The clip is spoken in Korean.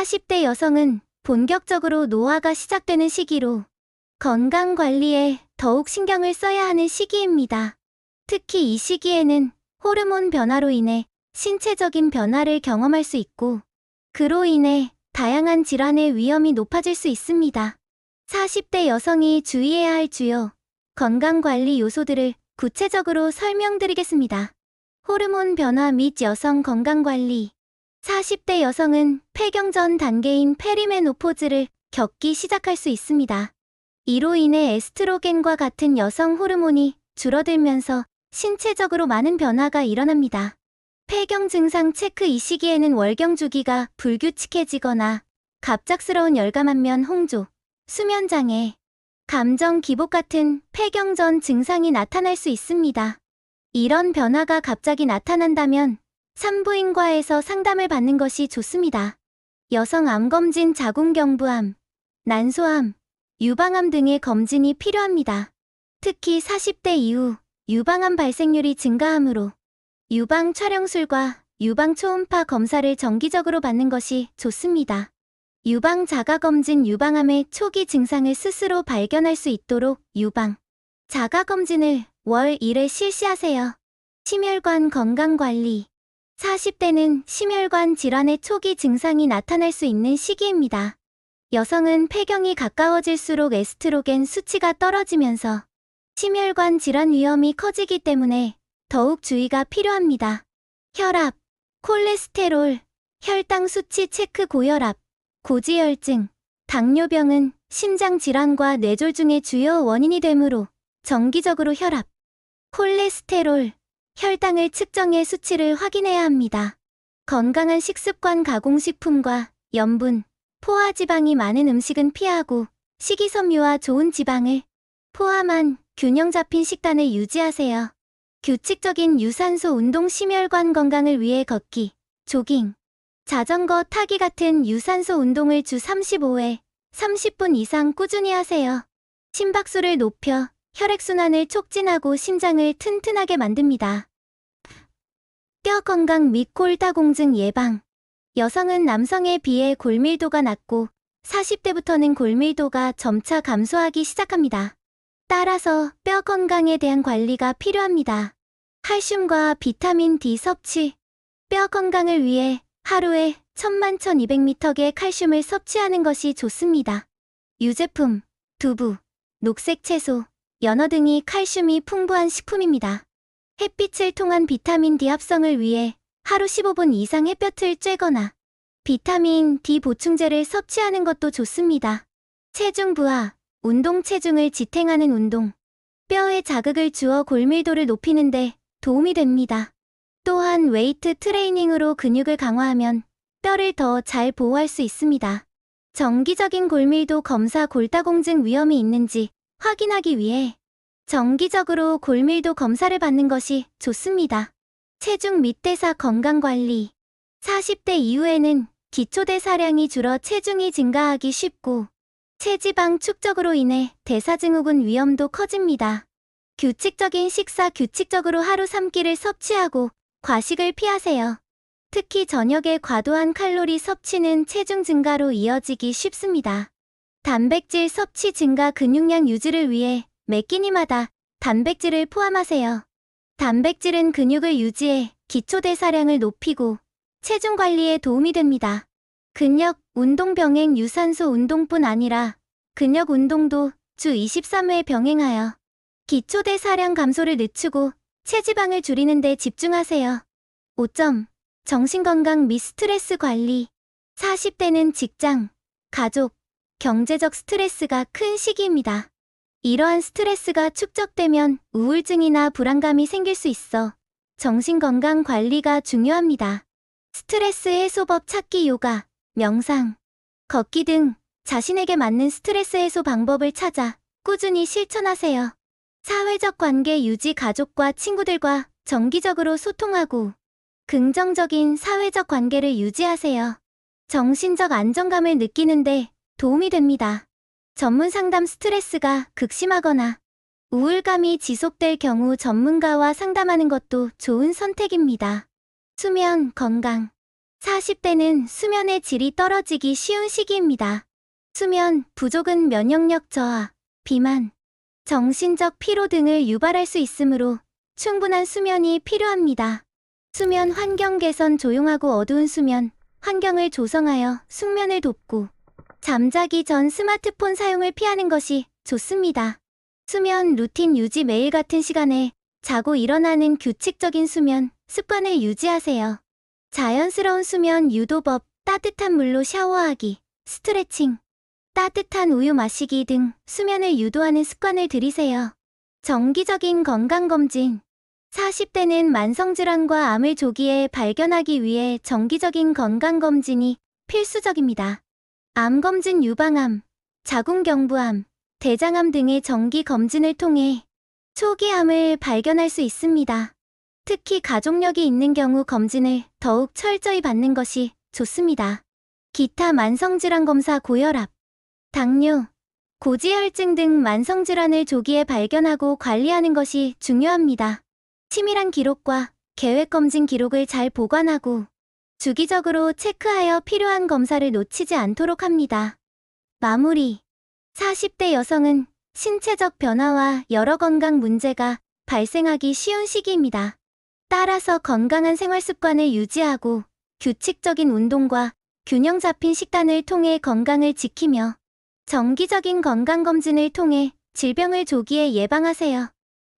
40대 여성은 본격적으로 노화가 시작되는 시기로 건강관리에 더욱 신경을 써야 하는 시기입니다. 특히 이 시기에는 호르몬 변화로 인해 신체적인 변화를 경험할 수 있고, 그로 인해 다양한 질환의 위험이 높아질 수 있습니다. 40대 여성이 주의해야 할 주요 건강관리 요소들을 구체적으로 설명드리겠습니다. 호르몬 변화 및 여성 건강관리. 40대 여성은 폐경 전 단계인 페리메노포즈를 겪기 시작할 수 있습니다. 이로 인해 에스트로겐과 같은 여성 호르몬이 줄어들면서 신체적으로 많은 변화가 일어납니다. 폐경 증상 체크. 이 시기에는 월경 주기가 불규칙해지거나 갑작스러운 열감안면 홍조, 수면장애, 감정 기복 같은 폐경 전 증상이 나타날 수 있습니다. 이런 변화가 갑자기 나타난다면 산부인과에서 상담을 받는 것이 좋습니다. 여성 암검진, 자궁경부암, 난소암, 유방암 등의 검진이 필요합니다. 특히 40대 이후 유방암 발생률이 증가하므로 유방 촬영술과 유방 초음파 검사를 정기적으로 받는 것이 좋습니다. 유방 자가검진. 유방암의 초기 증상을 스스로 발견할 수 있도록 유방 자가검진을 월 1회 실시하세요. 심혈관 건강관리. 40대는 심혈관 질환의 초기 증상이 나타날 수 있는 시기입니다. 여성은 폐경이 가까워질수록 에스트로겐 수치가 떨어지면서 심혈관 질환 위험이 커지기 때문에 더욱 주의가 필요합니다. 혈압, 콜레스테롤, 혈당 수치 체크. 고혈압, 고지혈증, 당뇨병은 심장 질환과 뇌졸중의 주요 원인이 되므로 정기적으로 혈압, 콜레스테롤, 혈당을 측정해 수치를 확인해야 합니다. 건강한 식습관. 가공식품과 염분, 포화지방이 많은 음식은 피하고 식이섬유와 좋은 지방을 포함한 균형 잡힌 식단을 유지하세요. 규칙적인 유산소 운동. 심혈관 건강을 위해 걷기, 조깅, 자전거 타기 같은 유산소 운동을 주 35회 30분 이상 꾸준히 하세요. 심박수를 높여 혈액순환을 촉진하고 심장을 튼튼하게 만듭니다. 뼈 건강 및 골다공증 예방. 여성은 남성에 비해 골밀도가 낮고 40대부터는 골밀도가 점차 감소하기 시작합니다. 따라서 뼈 건강에 대한 관리가 필요합니다. 칼슘과 비타민 D 섭취. 뼈 건강을 위해 하루에 11,200mg의 칼슘을 섭취하는 것이 좋습니다. 유제품, 두부, 녹색 채소, 연어 등이 칼슘이 풍부한 식품입니다. 햇빛을 통한 비타민 D 합성을 위해 하루 15분 이상 햇볕을 쬐거나 비타민 D 보충제를 섭취하는 것도 좋습니다. 체중 부하, 운동. 체중을 지탱하는 운동. 뼈에 자극을 주어 골밀도를 높이는 데 도움이 됩니다. 또한 웨이트 트레이닝으로 근육을 강화하면 뼈를 더 잘 보호할 수 있습니다. 정기적인 골밀도 검사. 골다공증 위험이 있는지 확인하기 위해 정기적으로 골밀도 검사를 받는 것이 좋습니다. 체중 및 대사 건강관리. 40대 이후에는 기초대사량이 줄어 체중이 증가하기 쉽고 체지방 축적으로 인해 대사증후군 위험도 커집니다. 규칙적인 식사. 규칙적으로 하루 3끼를 섭취하고 과식을 피하세요. 특히 저녁에 과도한 칼로리 섭취는 체중 증가로 이어지기 쉽습니다. 단백질 섭취 증가. 근육량 유지를 위해 매 끼니마다 단백질을 포함하세요. 단백질은 근육을 유지해 기초대사량을 높이고 체중 관리에 도움이 됩니다. 근력 운동. 병행. 유산소 운동뿐 아니라 근력 운동도 주 23회 병행하여 기초대사량 감소를 늦추고 체지방을 줄이는 데 집중하세요. 5점. 정신건강 및 스트레스 관리. 40대는 직장, 가족, 경제적 스트레스가 큰 시기입니다. 이러한 스트레스가 축적되면 우울증이나 불안감이 생길 수 있어 정신건강 관리가 중요합니다. 스트레스 해소법 찾기. 요가, 명상, 걷기 등 자신에게 맞는 스트레스 해소 방법을 찾아 꾸준히 실천하세요. 사회적 관계 유지. 가족과 친구들과 정기적으로 소통하고 긍정적인 사회적 관계를 유지하세요. 정신적 안정감을 느끼는데 도움이 됩니다. 전문 상담. 스트레스가 극심하거나 우울감이 지속될 경우 전문가와 상담하는 것도 좋은 선택입니다. 수면 건강. 40대는 수면의 질이 떨어지기 쉬운 시기입니다. 수면 부족은 면역력 저하, 비만, 정신적 피로 등을 유발할 수 있으므로 충분한 수면이 필요합니다. 수면 환경 개선 조용하고 어두운 수면 환경을 조성하여 숙면을 돕고 잠자기 전 스마트폰 사용을 피하는 것이 좋습니다. 수면 루틴 유지 매일 같은 시간에 자고 일어나는 규칙적인 수면 습관을 유지하세요. 자연스러운 수면 유도법, 따뜻한 물로 샤워하기, 스트레칭, 따뜻한 우유 마시기 등 수면을 유도하는 습관을 들이세요. 정기적인 건강검진. 40대는 만성질환과 암을 조기에 발견하기 위해 정기적인 건강검진이 필수적입니다. 암검진 유방암, 자궁경부암, 대장암 등의 정기 검진을 통해 초기 암을 발견할 수 있습니다. 특히 가족력이 있는 경우 검진을 더욱 철저히 받는 것이 좋습니다. 기타 만성질환 검사 고혈압, 당뇨, 고지혈증 등 만성질환을 조기에 발견하고 관리하는 것이 중요합니다. 치밀한 기록과 계획검진 기록을 잘 보관하고 주기적으로 체크하여 필요한 검사를 놓치지 않도록 합니다. 마무리. 40대 여성은 신체적 변화와 여러 건강 문제가 발생하기 쉬운 시기입니다. 따라서 건강한 생활 습관을 유지하고 규칙적인 운동과 균형 잡힌 식단을 통해 건강을 지키며 정기적인 건강검진을 통해 질병을 조기에 예방하세요.